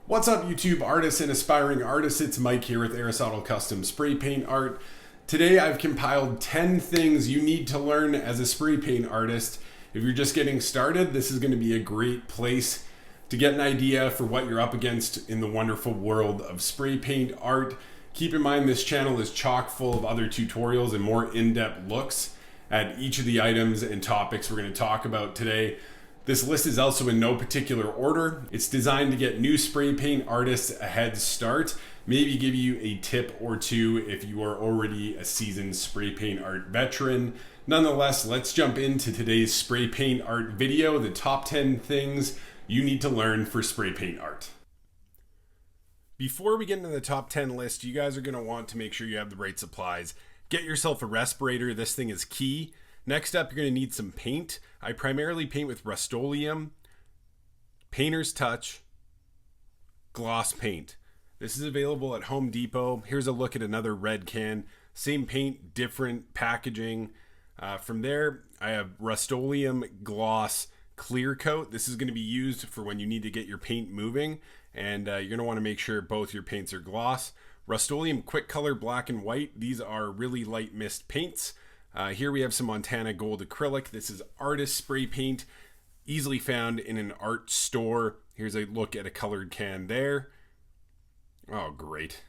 What's up, YouTube artists and aspiring artists? It's Mike here with Aristotle Custom Spray Paint Art. Today I've compiled 10 things you need to learn as a spray paint artist. If you're just getting started, this is going to be a great place to get an idea for what you're up against in the wonderful world of spray paint art. Keep in mind this channel is chock full of other tutorials and more in-depth looks at each of the items and topics we're going to talk about today. This list is also in no particular order. It's designed to get new spray paint artists a head start, maybe give you a tip or two if you are already a seasoned spray paint art veteran. Nonetheless, let's jump into today's spray paint art video, the top 10 things you need to learn for spray paint art. Before we get into the top 10 list, you guys are going to want to make sure you have the right supplies. Get yourself a respirator. This thing is key. Next up, you're going to need some paint. I primarily paint with Rust-Oleum, Painter's Touch, gloss paint. This is available at Home Depot. Here's a look at another red can. Same paint, different packaging. From there, I have Rust-Oleum gloss clear coat. This is going to be used for when you need to get your paint moving, and you're going to want to make sure both your paints are gloss. Rust-Oleum quick color black and white. These are really light mist paints. Here we have some Montana Gold acrylic. This is artist spray paint, easily found in an art store. Here's a look at a colored can there. Oh, great.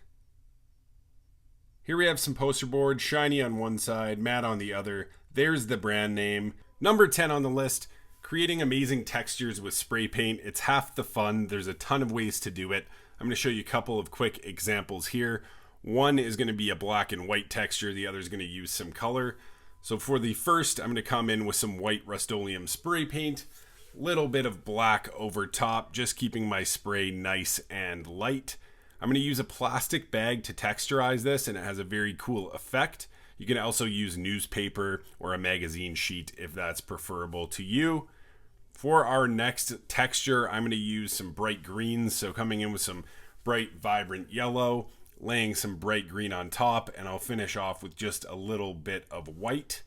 Here we have some poster board, shiny on one side, matte on the other. There's the brand name. Number 10 on the list, creating amazing textures with spray paint. It's half the fun. There's a ton of ways to do it. I'm going to show you a couple of quick examples here. One is going to be a black and white texture. The other is going to use some color. So for the first, I'm going to come in with some white Rust-Oleum spray paint, little bit of black over top, just keeping my spray nice and light. I'm going to use a plastic bag to texturize this, and it has a very cool effect. You can also use newspaper or a magazine sheet if that's preferable to you. For our next texture, I'm going to use some bright greens, so coming in with some bright, vibrant yellow, laying some bright green on top, and I'll finish off with just a little bit of white.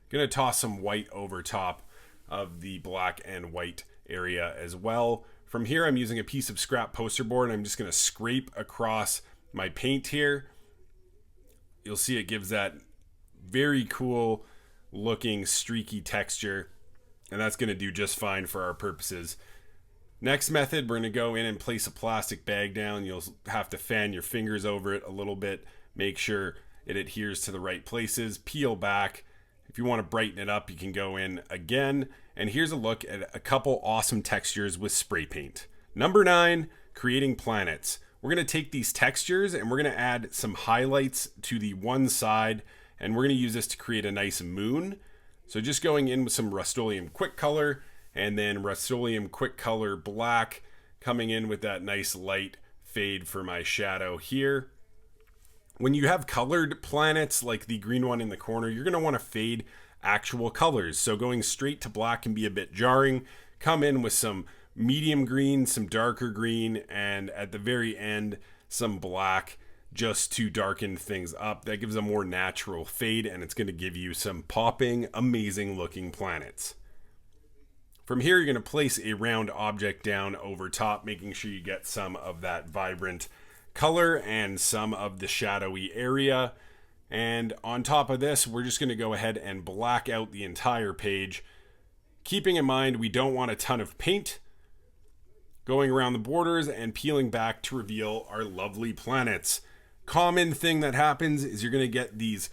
Gonna toss some white over top of the black and white area as well. From here, I'm using a piece of scrap poster board, and I'm just gonna scrape across my paint here. You'll see it gives that very cool looking streaky texture, and that's gonna do just fine for our purposes. Next method, we're going to go in and place a plastic bag down. You'll have to fan your fingers over it a little bit. Make sure it adheres to the right places. Peel back. If you want to brighten it up, you can go in again. And here's a look at a couple awesome textures with spray paint. Number 9, creating planets. We're going to take these textures and we're going to add some highlights to the one side. And we're going to use this to create a nice moon. So just going in with some Rust-Oleum quick color, and then Rust-Oleum quick color black, coming in with that nice light fade for my shadow here. When you have colored planets like the green one in the corner, you're going to want to fade actual colors. So going straight to black can be a bit jarring. Come in with some medium green, some darker green, and at the very end, some black just to darken things up. That gives a more natural fade, and it's going to give you some popping, amazing looking planets. From here, you're going to place a round object down over top, making sure you get some of that vibrant color and some of the shadowy area. And on top of this, we're just going to go ahead and black out the entire page. Keeping in mind, we don't want a ton of paint going around the borders and peeling back to reveal our lovely planets. Common thing that happens is you're going to get these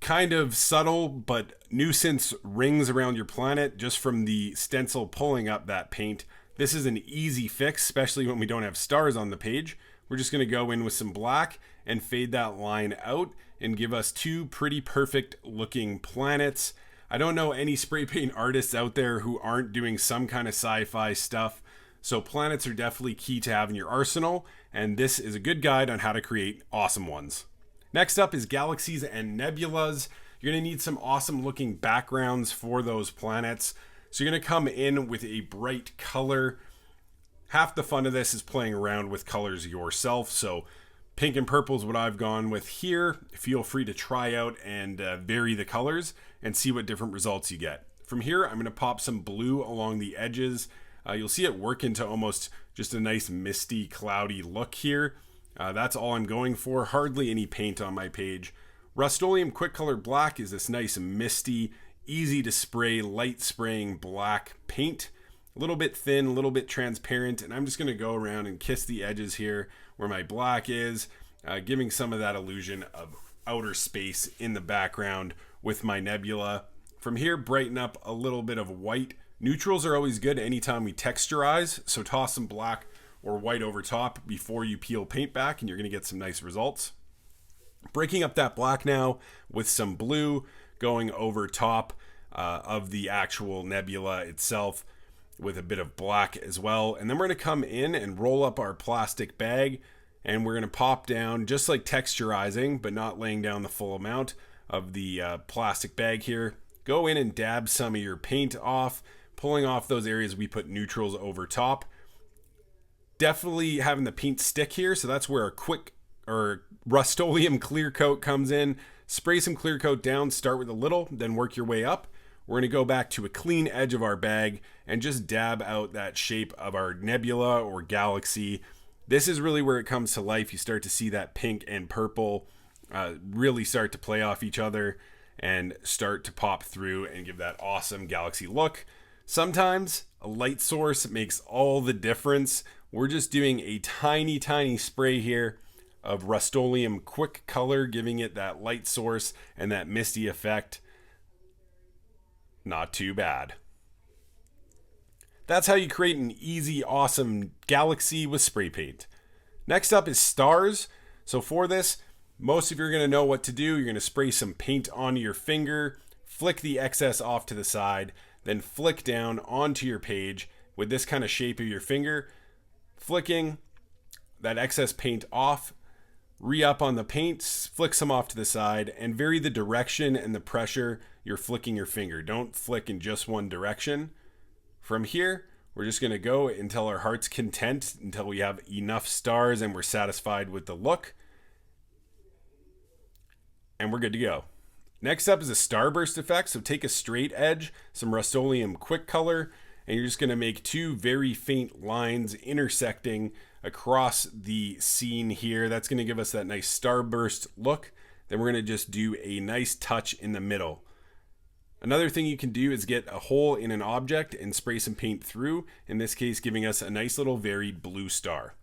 kind of subtle but nuisance rings around your planet just from the stencil pulling up that paint. This is an easy fix, especially when we don't have stars on the page. We're just going to go in with some black and fade that line out and give us two pretty perfect looking planets. I don't know any spray paint artists out there who aren't doing some kind of sci-fi stuff, so planets are definitely key to have in your arsenal, and this is a good guide on how to create awesome ones. Next up is galaxies and nebulas. You're going to need some awesome looking backgrounds for those planets. So you're going to come in with a bright color. Half the fun of this is playing around with colors yourself. So pink and purple is what I've gone with here. Feel free to try out and vary the colors and see what different results you get. From here, I'm going to pop some blue along the edges. You'll see it work into almost just a nice misty, cloudy look here. That's all I'm going for. Hardly any paint on my page. Rust-Oleum Quick Color Black is this nice, misty, easy to spray, light spraying black paint. A little bit thin, a little bit transparent, and I'm just going to go around and kiss the edges here where my black is, giving some of that illusion of outer space in the background with my nebula. From here, brighten up a little bit of white. Neutrals are always good anytime we texturize, so toss some black or white over top before you peel paint back, and you're going to get some nice results. Breaking up that black now with some blue going over top of the actual nebula itself with a bit of black as well. And then we're going to come in and roll up our plastic bag, and we're going to pop down just like texturizing, but not laying down the full amount of the plastic bag here. Go in and dab some of your paint off, pulling off those areas we put neutrals over top. Definitely having the paint stick here, so that's where a quick or Rust-Oleum clear coat comes in. Spray some clear coat down, start with a little, then work your way up. We're going to go back to a clean edge of our bag and just dab out that shape of our nebula or galaxy. This is really where it comes to life. You start to see that pink and purple really start to play off each other and start to pop through and give that awesome galaxy look. Sometimes a light source makes all the difference. We're just doing a tiny, tiny spray here of Rust-Oleum Quick Color, giving it that light source and that misty effect. Not too bad. That's how you create an easy, awesome galaxy with spray paint. Next up is stars. So for this, most of you are going to know what to do. You're going to spray some paint onto your finger, flick the excess off to the side, then flick down onto your page with this kind of shape of your finger, flicking that excess paint off, re-up on the paint, flick some off to the side, and vary the direction and the pressure you're flicking your finger. Don't flick in just one direction. From here, we're just going to go until our heart's content, until we have enough stars and we're satisfied with the look. And we're good to go. Next up is a starburst effect. So take a straight edge, some Rust-Oleum Quick Color, and you're just going to make two very faint lines intersecting across the scene here. That's going to give us that nice starburst look. Then we're going to just do a nice touch in the middle. Another thing you can do is get a hole in an object and spray some paint through, in this case giving us a nice little varied blue star.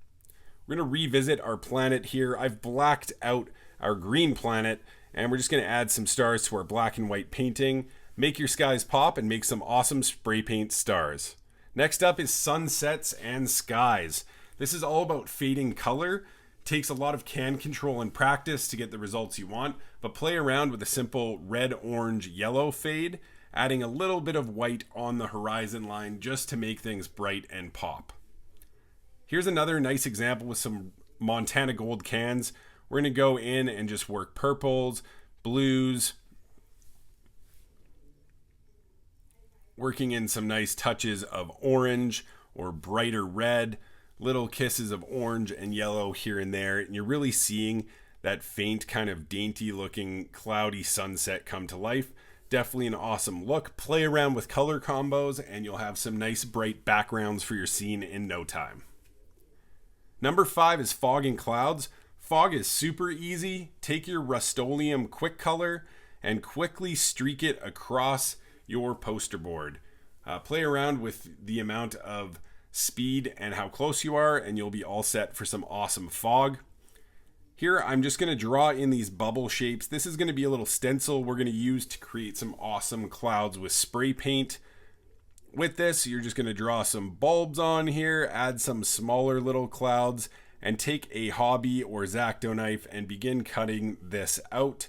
We're going to revisit our planet here. I've blacked out our green planet, and we're just going to add some stars to our black and white painting. Make your skies pop and make some awesome spray paint stars. Next up is sunsets and skies. This is all about fading color. Takes a lot of can control and practice to get the results you want, but play around with a simple red, orange, yellow fade, adding a little bit of white on the horizon line just to make things bright and pop. Here's another nice example with some Montana Gold cans. We're going to go in and just work purples, blues, working in some nice touches of orange or brighter red, little kisses of orange and yellow here and there, and you're really seeing that faint kind of dainty looking cloudy sunset come to life. Definitely an awesome look. Play around with color combos and you'll have some nice bright backgrounds for your scene in no time. Number 5 is fog and clouds. Fog is super easy. Take your Rust-Oleum Quick Color and quickly streak it across your poster board. Play around with the amount of speed and how close you are, and you'll be all set for some awesome fog. Here I'm just going to draw in these bubble shapes. This is going to be a little stencil we're going to use to create some awesome clouds with spray paint. With this, you're just going to draw some bulbs on here, add some smaller little clouds, and take a hobby or X-Acto knife and begin cutting this out.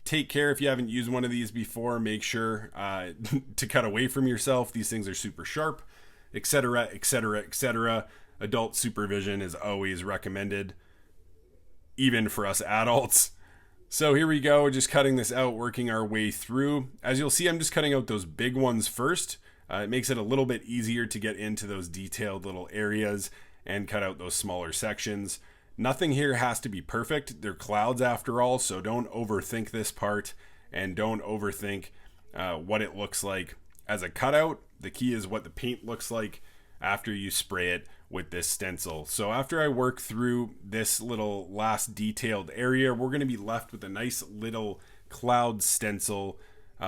Take care if you haven't used one of these before. Make sure to cut away from yourself. These things are super sharp, etc., etc., etc. Adult supervision is always recommended, even for us adults. So here we go, just cutting this out, working our way through. As you'll see, I'm just cutting out those big ones first. It makes it a little bit easier to get into those detailed little areas and cut out those smaller sections. Nothing here has to be perfect. They're clouds after all, so don't overthink this part and don't overthink what it looks like as a cutout. The key is what the paint looks like after you spray it with this stencil. So after I work through this little last detailed area, we're going to be left with a nice little cloud stencil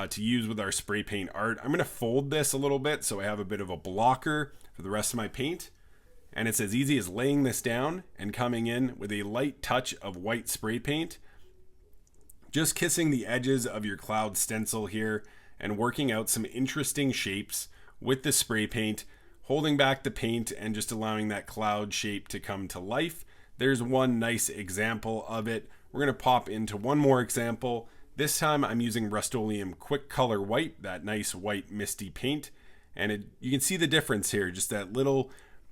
to use with our spray paint art. I'm going to fold this a little bit so I have a bit of a blocker for the rest of my paint. And it's as easy as laying this down and coming in with a light touch of white spray paint, just kissing the edges of your cloud stencil here and working out some interesting shapes with the spray paint, holding back the paint and just allowing that cloud shape to come to life. There's one nice example of it. We're going to pop into one more example. This time I'm using Rust-Oleum Quick Color White, that nice white misty paint. And you can see the difference here, just that little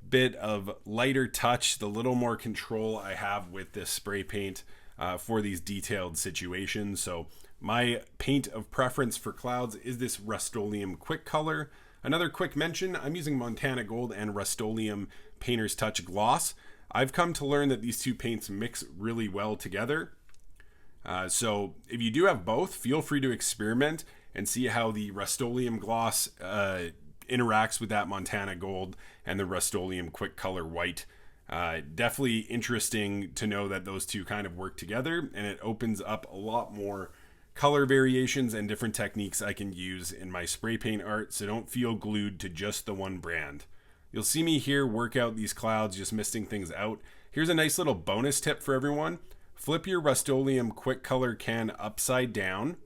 bit of lighter touch, the little more control I have with this spray paint for these detailed situations. So my paint of preference for clouds is this Rust-Oleum Quick Color. Another quick mention, I'm using Montana Gold and Rust-Oleum Painter's Touch Gloss. I've come to learn that these two paints mix really well together. So if you do have both, feel free to experiment and see how the Rust-Oleum Gloss interacts with that Montana Gold and the Rust-Oleum Quick Color White. Definitely interesting to know that those two kind of work together, and it opens up a lot more color variations and different techniques I can use in my spray paint art, so don't feel glued to just the one brand. You'll see me here work out these clouds, just misting things out. Here's a nice little bonus tip for everyone. Flip your Rust-Oleum Quick Color can upside down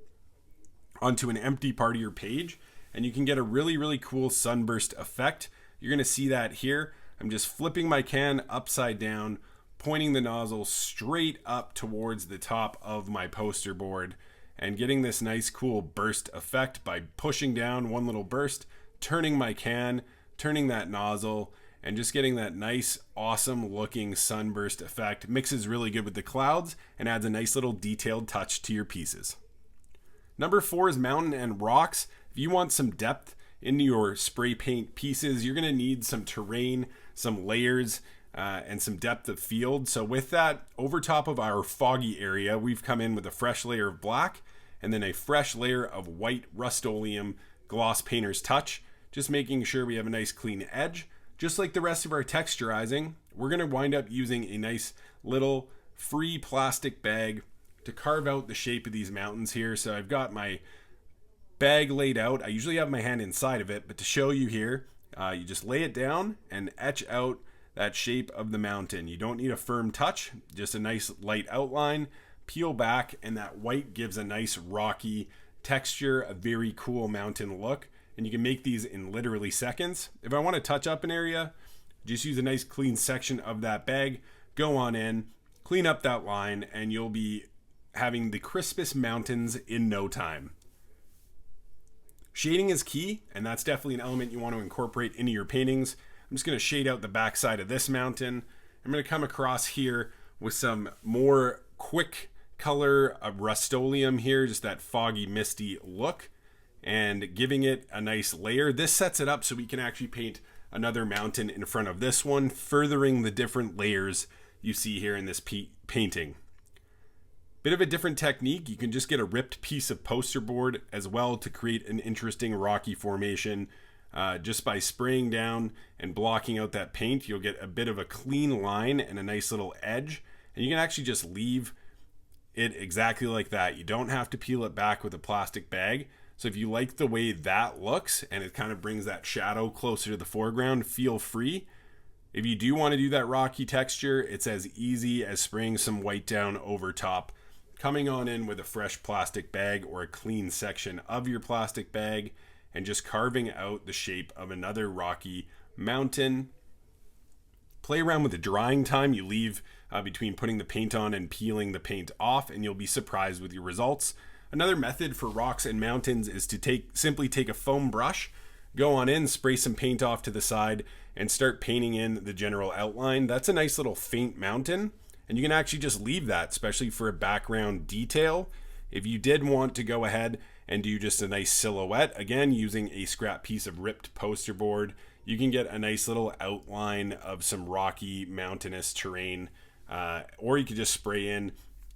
onto an empty part of your page, and you can get a really, really cool sunburst effect. You're going to see that here. I'm just flipping my can upside down, pointing the nozzle straight up towards the top of my poster board, and getting this nice cool burst effect by pushing down one little burst, turning my can, turning that nozzle, and just getting that nice, awesome looking sunburst effect. Mixes really good with the clouds and adds a nice little detailed touch to your pieces. Number 4 is mountain and rocks. If you want some depth into your spray paint pieces, you're going to need some terrain, some layers, and some depth of field. So with that, over top of our foggy area, we've come in with a fresh layer of black and then a fresh layer of white Rust-Oleum Gloss Painter's Touch, just making sure we have a nice clean edge. Just like the rest of our texturizing, we're going to wind up using a nice little free plastic bag to carve out the shape of these mountains here. So I've got my bag laid out. I usually have my hand inside of it, but to show you here, you just lay it down and etch out that shape of the mountain. You don't need a firm touch, just a nice light outline. Peel back, and that white gives a nice rocky texture, a very cool mountain look. And you can make these in literally seconds. If I want to touch up an area, just use a nice clean section of that bag, go on in, clean up that line, and you'll be having the crispest mountains in no time. Shading is key, and that's definitely an element you want to incorporate into your paintings. I'm just going to shade out the backside of this mountain. I'm going to come across here with some more quick color of Rust-Oleum here, just that foggy, misty look, and giving it a nice layer. This sets it up so we can actually paint another mountain in front of this one, furthering the different layers you see here in this painting. Bit of a different technique. You can just get a ripped piece of poster board as well to create an interesting rocky formation. Just by spraying down and blocking out that paint, you'll get a bit of a clean line and a nice little edge. And you can actually just leave it exactly like that. You don't have to peel it back with a plastic bag. So if you like the way that looks and it kind of brings that shadow closer to the foreground, feel free. If you do want to do that rocky texture, it's as easy as spraying some white down over top, coming on in with a fresh plastic bag or a clean section of your plastic bag, and just carving out the shape of another rocky mountain. Play around with the drying time you leave between putting the paint on and peeling the paint off, and you'll be surprised with your results. Another method for rocks and mountains is to simply take a foam brush, go on in, spray some paint off to the side, and start painting in the general outline. That's a nice little faint mountain, and you can actually just leave that, especially for a background detail. If you did want to go ahead and do just a nice silhouette, again, using a scrap piece of ripped poster board, you can get a nice little outline of some rocky mountainous terrain, or you could just spray in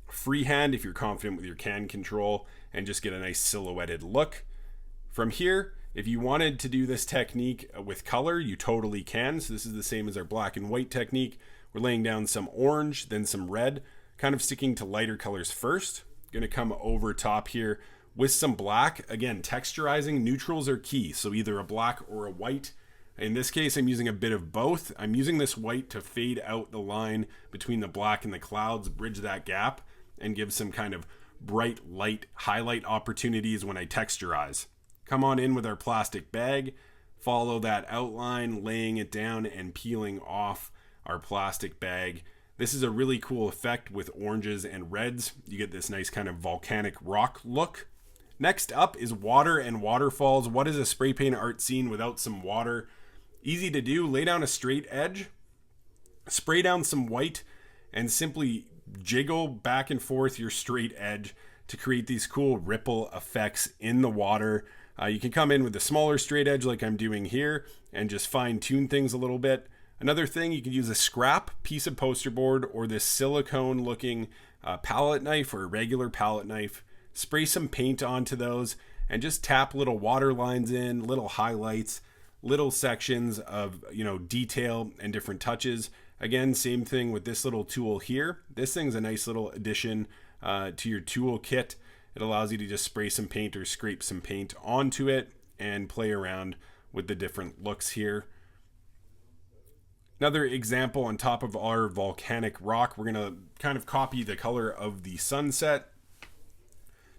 freehand if you're confident with your can control and just get a nice silhouetted look. From here, If you wanted to do this technique with color, you totally can. So this is the same as our black and white technique. We're laying down some orange, then some red, kind of sticking to lighter colors first. Going to come over top here with some black. Again, texturizing, neutrals are key. So either a black or a white. In this case, I'm using a bit of both. I'm using this white to fade out the line between the black and the clouds, bridge that gap, and give some kind of bright light highlight opportunities when I texturize. Come on in with our plastic bag, follow that outline, laying it down and peeling off our plastic bag. This is a really cool effect with oranges and reds. You get this nice kind of volcanic rock look. Next up is water and waterfalls. What is a spray paint art scene without some water? Easy to do. Lay down a straight edge, spray down some white, and simply jiggle back and forth your straight edge to create these cool ripple effects in the water. You can come in with a smaller straight edge like I'm doing here and just fine tune things a little bit. Another thing, you can use a scrap piece of poster board or this silicone looking palette knife or a regular palette knife. Spray some paint onto those and just tap little water lines in, little highlights, little sections of detail and different touches. Again, same thing with this little tool here. This thing's a nice little addition to your tool kit. It allows you to just spray some paint or scrape some paint onto it and play around with the different looks here. Another example on top of our volcanic rock, we're going to kind of copy the color of the sunset,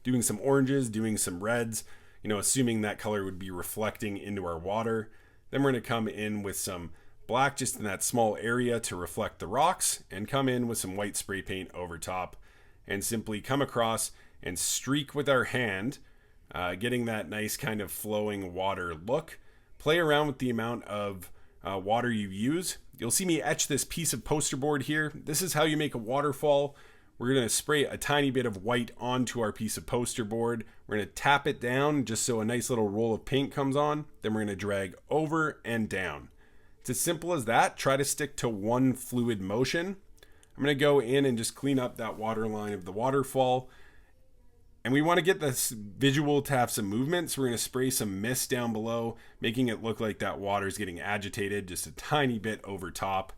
doing some oranges, doing some reds, assuming that color would be reflecting into our water. Then we're going to come in with some black just in that small area to reflect the rocks, and come in with some white spray paint over top and simply come across and streak with our hand, getting that nice kind of flowing water look. Play around with the amount of water you use. You'll see me etch this piece of poster board here. This is how you make a waterfall. We're going to spray a tiny bit of white onto our piece of poster board. We're going to tap it down just so a nice little roll of paint comes on. Then we're going to drag over and down. It's as simple as that. Try to stick to one fluid motion. I'm going to go in and just clean up that water line of the waterfall. And we want to get this visual to have some movement. So we're going to spray some mist down below, making it look like that water is getting agitated just a tiny bit over top.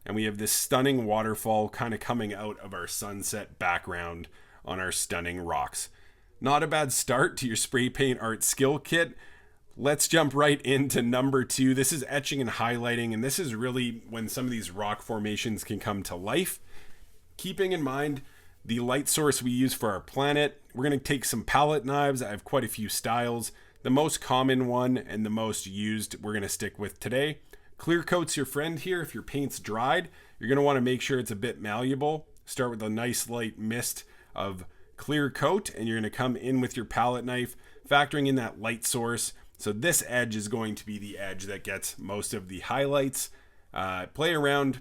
And we have this stunning waterfall kind of coming out of our sunset background on our stunning rocks. Not a bad start to your spray paint art skill kit. Let's jump right into number 2. This is etching and highlighting, and this is really when some of these rock formations can come to life. Keeping in mind the light source we use for our planet, we're going to take some palette knives. I have quite a few styles. The most common one and the most used we're going to stick with today. Clear coat's your friend here. If your paint's dried, you're going to want to make sure it's a bit malleable. Start with a nice light mist of clear coat, and you're going to come in with your palette knife, factoring in that light source. So this edge is going to be the edge that gets most of the highlights. Play around.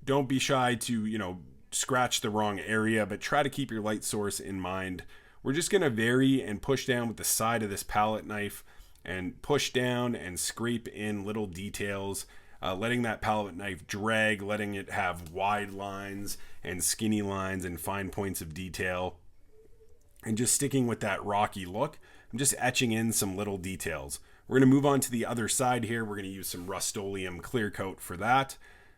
Don't be shy to, scratch the wrong area, but try to keep your light source in mind. We're just going to vary and push down with the side of this palette knife and push down and scrape in little details, letting that palette knife drag, letting it have wide lines and skinny lines and fine points of detail, and just sticking with that rocky look. I'm just etching in some little details. We're going to move on to the other side here. We're going to use some Rust-Oleum clear coat for that,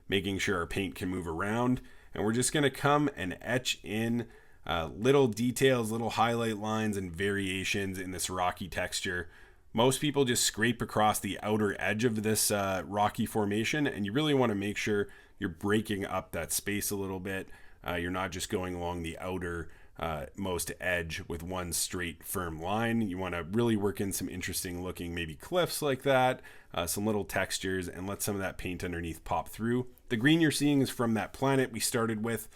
making sure our paint can move around. And we're just going to come and etch in little details, little highlight lines and variations in this rocky texture. Most people just scrape across the outer edge of this rocky formation, and you really want to make sure you're breaking up that space a little bit. You're not just going along the outer most edge with one straight firm line. You want to really work in some interesting looking maybe cliffs like that, some little textures, and let some of that paint underneath pop through. The green you're seeing is from that planet we started with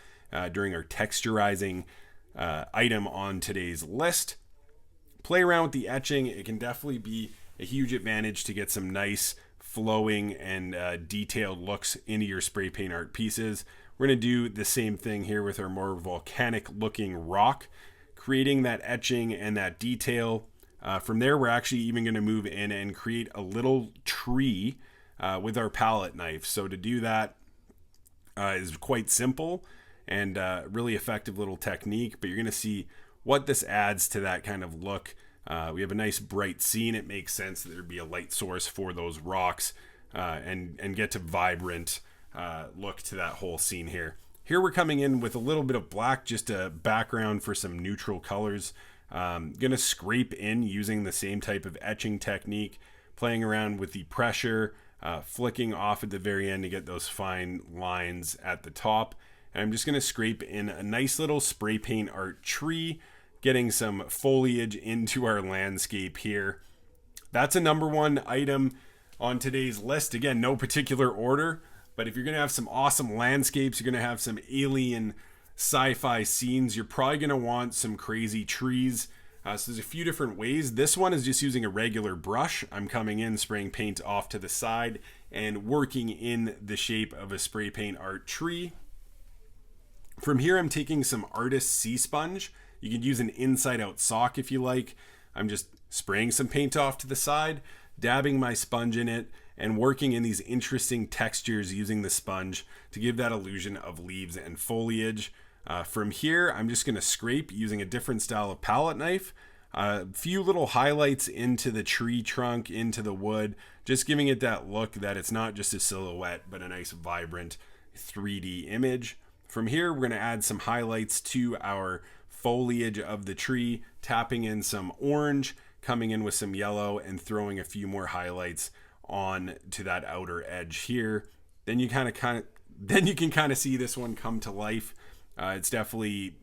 during our texturizing item on today's list. Play around with the etching. It can definitely be a huge advantage to get some nice flowing and detailed looks into your spray paint art pieces. We're going to do the same thing here with our more volcanic looking rock, creating that etching and that detail. From there, we're actually even going to move in and create a little tree with our palette knife. So to do that is quite simple and really effective little technique, but you're going to see what this adds to that kind of look We have a nice bright scene. It makes sense that there'd be a light source for those rocks and get to vibrant look to that whole scene here. Here we're coming in with a little bit of black, just a background for some neutral colors. Gonna scrape in using the same type of etching technique, playing around with the pressure, flicking off at the very end to get those fine lines at the top. And I'm just gonna scrape in a nice little spray paint art tree, getting some foliage into our landscape here. That's a number one item on today's list. Again, no particular order, but if you're gonna have some awesome landscapes, you're gonna have some alien sci-fi scenes, you're probably gonna want some crazy trees. So there's a few different ways. This one is just using a regular brush. I'm coming in, spraying paint off to the side and working in the shape of a spray paint art tree. From here, I'm taking some Artist Sea Sponge. You could use an inside out sock if you like. I'm just spraying some paint off to the side, dabbing my sponge in it, and working in these interesting textures using the sponge to give that illusion of leaves and foliage. From here, I'm just going to scrape using a different style of palette knife. A few little highlights into the tree trunk, into the wood, just giving it that look that it's not just a silhouette, but a nice vibrant 3D image. From here, we're going to add some highlights to our foliage of the tree, tapping in some orange, coming in with some yellow, and throwing a few more highlights on to that outer edge here. Then you can kind of see this one come to life. It's definitely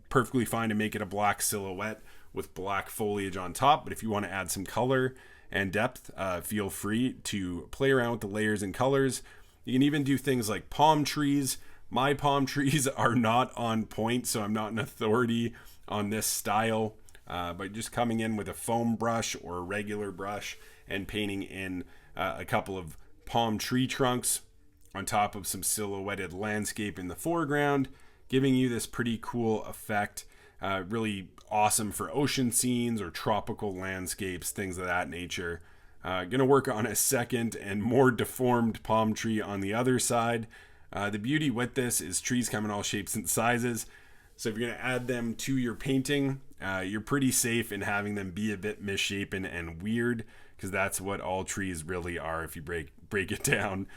perfectly fine to make it a black silhouette with black foliage on top, but if you want to add some color and depth, feel free to play around with the layers and colors. You can even do things like palm trees. My palm trees are not on point, so I'm not an authority on this style, but just coming in with a foam brush or a regular brush and painting in a couple of palm tree trunks on top of some silhouetted landscape in the foreground, giving you this pretty cool effect. Really awesome for ocean scenes or tropical landscapes, things of that nature. Gonna work on a second and more deformed palm tree on the other side. The beauty with this is trees come in all shapes and sizes. So if you're gonna add them to your painting, you're pretty safe in having them be a bit misshapen and weird, because that's what all trees really are if you break it down.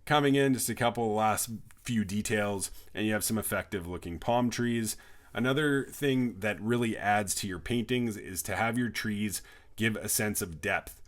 Coming in, just a couple last few details, and you have some effective looking palm trees. Another thing that really adds to your paintings is to have your trees give a sense of depth.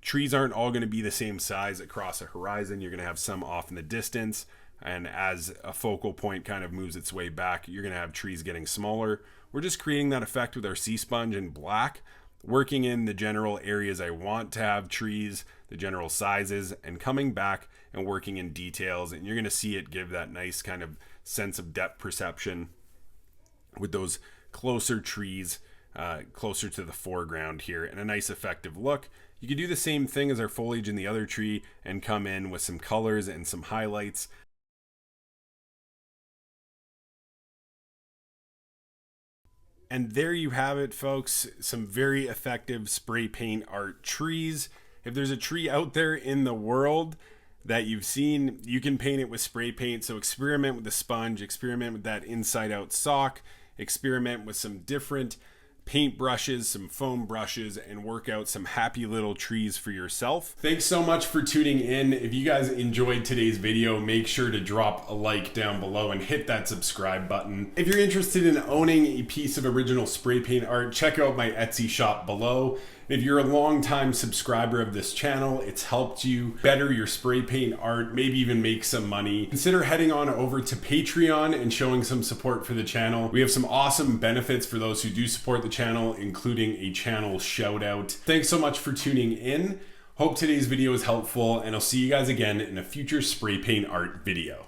Trees aren't all going to be the same size across a horizon. You're going to have some off in the distance, and as a focal point kind of moves its way back, you're going to have trees getting smaller. We're just creating that effect with our sea sponge in black, working in the general areas I want to have trees, the general sizes, and coming back and working in details, and you're going to see it give that nice kind of sense of depth perception with those closer trees closer to the foreground here, and a nice effective look. You could do the same thing as our foliage in the other tree and come in with some colors and some highlights. And there you have it, folks. Some very effective spray paint art trees. If there's a tree out there in the world that you've seen, you can paint it with spray paint. So experiment with the sponge, experiment with that inside out sock, experiment with some different paint brushes, some foam brushes, and work out some happy little trees for yourself. Thanks so much for tuning in. If you guys enjoyed today's video, make sure to drop a like down below and hit that subscribe button. If you're interested in owning a piece of original spray paint art, check out my Etsy shop below. If you're a longtime subscriber of this channel, it's helped you better your spray paint art, maybe even make some money, consider heading on over to Patreon and showing some support for the channel. We have some awesome benefits for those who do support the channel, including a channel shout out. Thanks so much for tuning in. Hope today's video is helpful, and I'll see you guys again in a future spray paint art video.